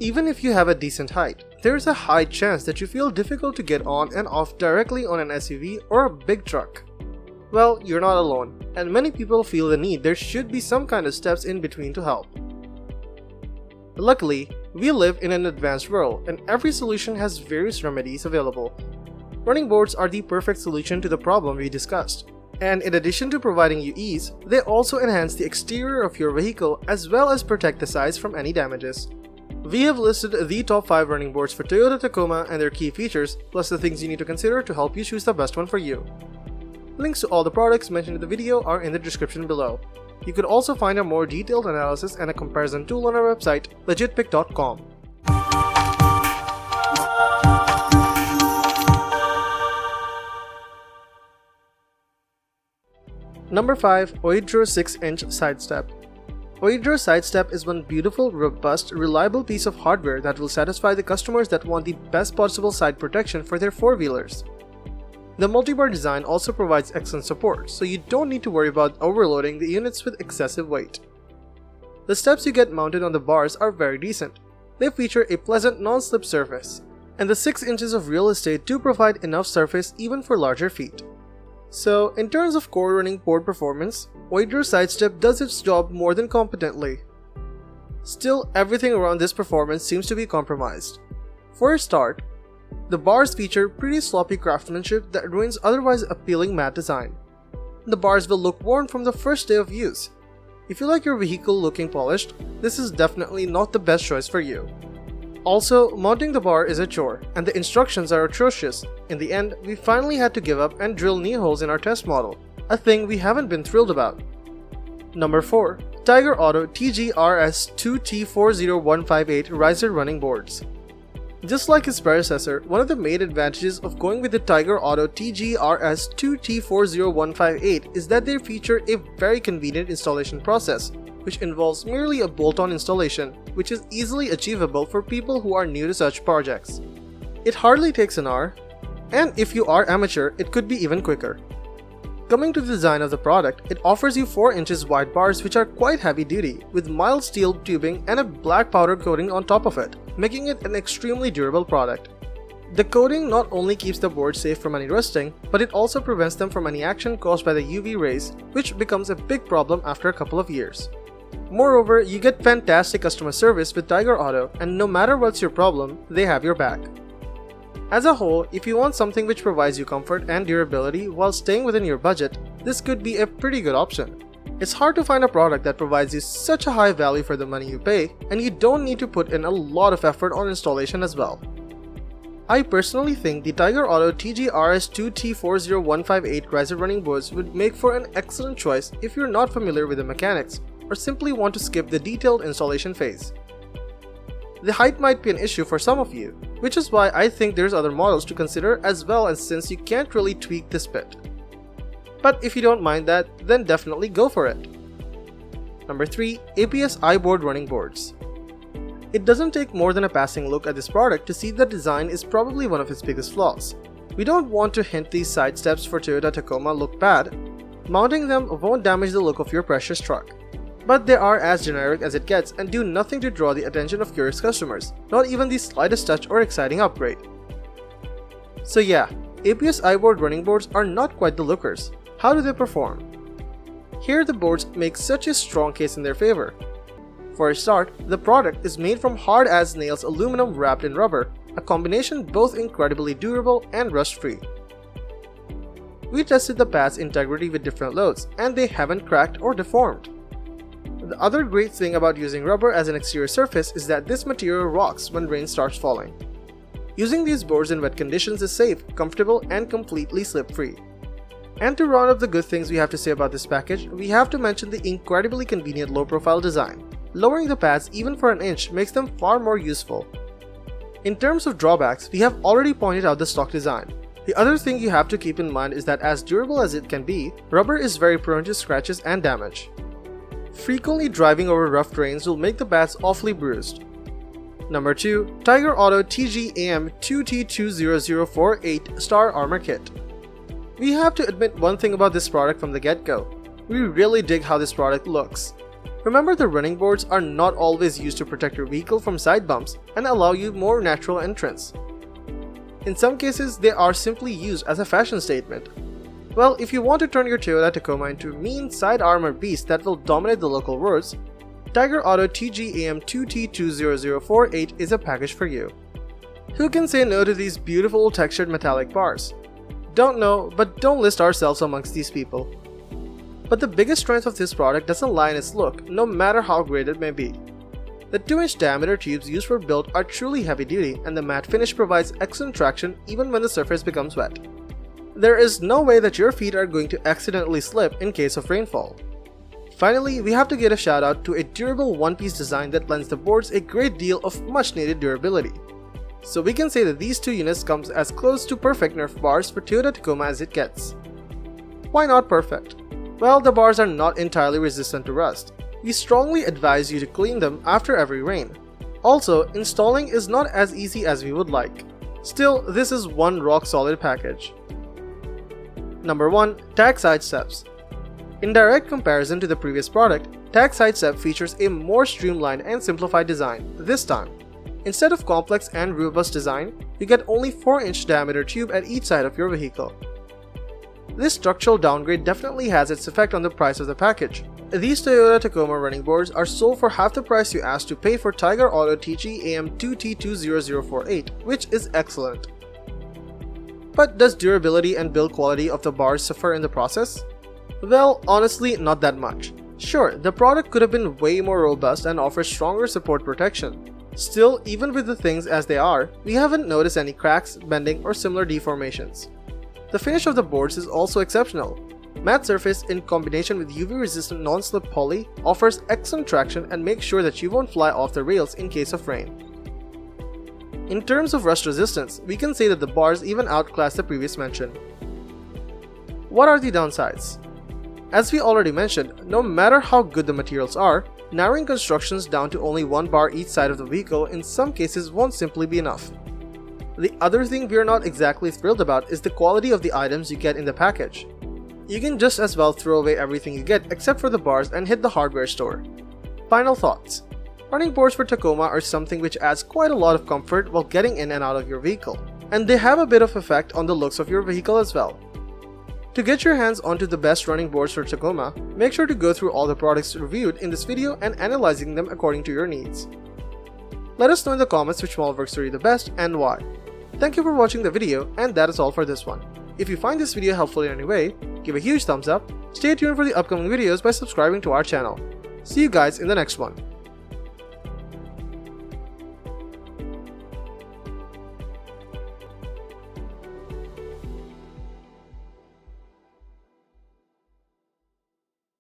Even if you have a decent height, there is a high chance that you feel difficult to get on and off directly on an SUV or a big truck. Well, you're not alone, and many people feel the need there should be some kind of steps in between to help. Luckily, we live in an advanced world and every solution has various remedies available. Running boards are the perfect solution to the problem we discussed. And in addition to providing you ease, they also enhance the exterior of your vehicle as well as protect the sides from any damages. We have listed the top 5 running boards for Toyota Tacoma and their key features, plus the things you need to consider to help you choose the best one for you. Links to all the products mentioned in the video are in the description below. You could also find a more detailed analysis and a comparison tool on our website, legitpick.com. Number 5. OEDRO 6-inch Side Step. OEDRO Side Step is one beautiful, robust, reliable piece of hardware that will satisfy the customers that want the best possible side protection for their four-wheelers. The multi-bar design also provides excellent support, so you don't need to worry about overloading the units with excessive weight. The steps you get mounted on the bars are very decent. They feature a pleasant non-slip surface, and the 6 inches of real estate do provide enough surface even for larger feet. So, in terms of core running board performance, OEDRO Side Step does its job more than competently. Still, everything around this performance seems to be compromised. For a start, the bars feature pretty sloppy craftsmanship that ruins otherwise appealing matte design. The bars will look worn from the first day of use. If you like your vehicle looking polished, this is definitely not the best choice for you. Also, mounting the bar is a chore, and the instructions are atrocious. In the end, we finally had to give up and drill knee holes in our test model, a thing we haven't been thrilled about. Number 4. Tyger Auto TG RS2T40158 Riser Running Boards. Just like his predecessor, one of the main advantages of going with the Tyger Auto TG RS2T40158 is that they feature a very convenient installation process, which involves merely a bolt-on installation, which is easily achievable for people who are new to such projects. It hardly takes an hour, and if you are amateur, it could be even quicker. Coming to the design of the product, it offers you 4 inches wide bars which are quite heavy duty, with mild steel tubing and a black powder coating on top of it, making it an extremely durable product. The coating not only keeps the board safe from any rusting, but it also prevents them from any action caused by the UV rays, which becomes a big problem after a couple of years. Moreover, you get fantastic customer service with Tyger Auto, and no matter what's your problem, they have your back. As a whole, if you want something which provides you comfort and durability while staying within your budget, this could be a pretty good option. It's hard to find a product that provides you such a high value for the money you pay, and you don't need to put in a lot of effort on installation as well. I personally think the Tyger Auto TG RS2T40158 riser running boards would make for an excellent choice if you're not familiar with the mechanics or simply want to skip the detailed installation phase. The height might be an issue for some of you, which is why I think there's other models to consider as well, as since you can't really tweak this bit. But if you don't mind that, then definitely go for it. Number 3. APS iBoard Running Boards. It doesn't take more than a passing look at this product to see that design is probably one of its biggest flaws. We don't want to hint these side steps for Toyota Tacoma look bad. Mounting them won't damage the look of your precious truck. But they are as generic as it gets and do nothing to draw the attention of curious customers, not even the slightest touch or exciting upgrade. So yeah, APS iBoard running boards are not quite the lookers. How do they perform? Here the boards make such a strong case in their favor. For a start, the product is made from hard as nails aluminum wrapped in rubber, a combination both incredibly durable and rust-free. We tested the pads' integrity with different loads, and they haven't cracked or deformed. The other great thing about using rubber as an exterior surface is that this material rocks when rain starts falling. Using these boards in wet conditions is safe, comfortable, and completely slip-free. And to round up the good things we have to say about this package, we have to mention the incredibly convenient low-profile design. Lowering the pads even for an inch makes them far more useful. In terms of drawbacks, we have already pointed out the stock design. The other thing you have to keep in mind is that as durable as it can be, rubber is very prone to scratches and damage. Frequently driving over rough terrains will make the pads awfully bruised. Number 2. Tyger Auto TG AM 2T20048 Star Armor Kit. We have to admit one thing about this product from the get-go. We really dig how this product looks. Remember, the running boards are not always used to protect your vehicle from side bumps and allow you more natural entrance. In some cases, they are simply used as a fashion statement. Well, if you want to turn your Toyota Tacoma into a mean side armor beast that will dominate the local roads, Tyger Auto TG AM2T20048 is a package for you. Who can say no to these beautiful textured metallic bars? Don't know, but don't list ourselves amongst these people. But the biggest strength of this product doesn't lie in its look, no matter how great it may be. The 2-inch diameter tubes used for build are truly heavy duty, and the matte finish provides excellent traction even when the surface becomes wet. There is no way that your feet are going to accidentally slip in case of rainfall. Finally, we have to give a shout out to a durable one-piece design that lends the boards a great deal of much needed durability. So we can say that these two units comes as close to perfect Nerf bars for Toyota Tacoma as it gets. Why not perfect? Well, the bars are not entirely resistant to rust. We strongly advise you to clean them after every rain. Also, installing is not as easy as we would like. Still, this is one rock solid package. Number 1. TAC Side Steps. In direct comparison to the previous product, TAC Side Step features a more streamlined and simplified design this time. Instead of complex and robust design, you get only 4-inch diameter tube at each side of your vehicle. This structural downgrade definitely has its effect on the price of the package. These Toyota Tacoma running boards are sold for half the price you asked to pay for Tyger Auto TG AM2T20048, which is excellent. But does durability and build quality of the bars suffer in the process? Well, honestly, not that much. Sure, the product could have been way more robust and offers stronger support protection. Still, even with the things as they are, we haven't noticed any cracks, bending, or similar deformations. The finish of the boards is also exceptional. Matte surface in combination with UV-resistant non-slip poly offers excellent traction and makes sure that you won't fly off the rails in case of rain. In terms of rust resistance, we can say that the bars even outclass the previous mention. What are the downsides? As we already mentioned, no matter how good the materials are, narrowing constructions down to only one bar each side of the vehicle in some cases won't simply be enough. The other thing we're not exactly thrilled about is the quality of the items you get in the package. You can just as well throw away everything you get except for the bars and hit the hardware store. Final thoughts. Running boards for Tacoma are something which adds quite a lot of comfort while getting in and out of your vehicle, and they have a bit of effect on the looks of your vehicle as well. To get your hands onto the best running boards for Tacoma, make sure to go through all the products reviewed in this video and analyzing them according to your needs. Let us know in the comments which model works for you the best and why. Thank you for watching the video, and that is all for this one. If you find this video helpful in any way, give a huge thumbs up, stay tuned for the upcoming videos by subscribing to our channel. See you guys in the next one.